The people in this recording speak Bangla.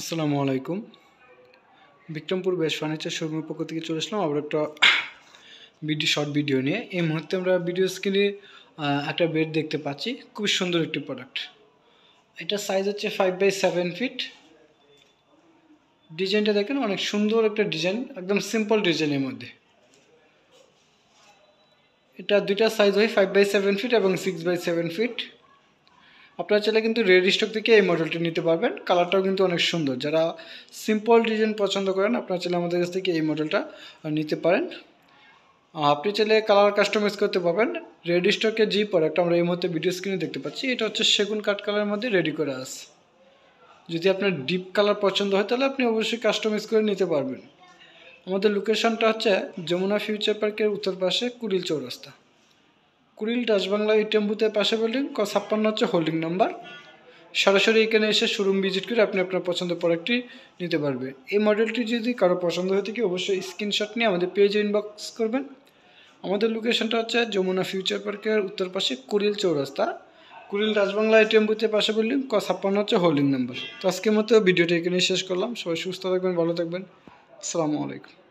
আসসালামু আলাইকুম। বিক্রমপুর বেশ ফার্নিচার শোরুমের পক্ষ থেকে চলে আসলাম আবার একটা শর্ট ভিডিও নিয়ে। এই মুহূর্তে আমরা ভিডিও স্ক্রিনে একটা বেড দেখতে পাচ্ছি, খুব সুন্দর একটি প্রোডাক্ট। এটা সাইজ হচ্ছে 5x7 ফিট। ডিজাইনটা দেখেন, অনেক সুন্দর একটা ডিজাইন, একদম সিম্পল ডিজাইনের মধ্যে। এটা দুইটা সাইজ হয় 5x7 ফিট এবং 6x7 ফিট। আপনারা চাইলে কিন্তু রেড স্টক থেকে এই মডেলটি নিতে পারবেন। কালারটাও কিন্তু অনেক সুন্দর। যারা সিম্পল ডিজাইন পছন্দ করেন আপনারা চাইলে আমাদের কাছ থেকে এই মডেলটা নিতে পারেন। আপনি চাইলে কালার কাস্টমাইজ করতে পারবেন। রেড স্টকের যে প্রোডাক্ট আমরা এই মুহূর্তে ভিডিও স্ক্রিনে দেখতে পাচ্ছি, এটা হচ্ছে সেগুন কাঠ কালারের মধ্যে রেডি করা আছে। যদি আপনার ডিপ কালার পছন্দ হয় তাহলে আপনি অবশ্যই কাস্টমাইজ করে নিতে পারবেন। আমাদের লোকেশনটা হচ্ছে যমুনা ফিউচার পার্কের উত্তর পাশে কুড়িল চৌরাস্তা। কুড়িল ডাচ বাংলা এটিএম বুথের পাশে বিল্ডিং, 56 হচ্ছে হোল্ডিং নাম্বার। সরাসরি এখানে এসে শোরুম ভিজিট করে আপনি আপনার পছন্দের প্রোডাক্টটি নিতে পারবে। এই মডেলটি যদি কারো পছন্দ হয়ে থাকে অবশ্যই স্ক্রিনশট নিয়ে আমাদের পেজে ইনবক্স করবেন। আমাদের লোকেশনটা হচ্ছে যমুনা ফিউচার পার্কের উত্তর পাশে কুড়িল চৌরাস্তা, কুড়িল রাজবাংলা এটিএম বুথের পাশে বিল্ডিং, 56 হচ্ছে হোল্ডিং নাম্বার। তো আজকের মতো ভিডিওটা এখানে শেষ করলাম। সবাই সুস্থ থাকবেন, ভালো থাকবেন। আসসালামু আলাইকুম।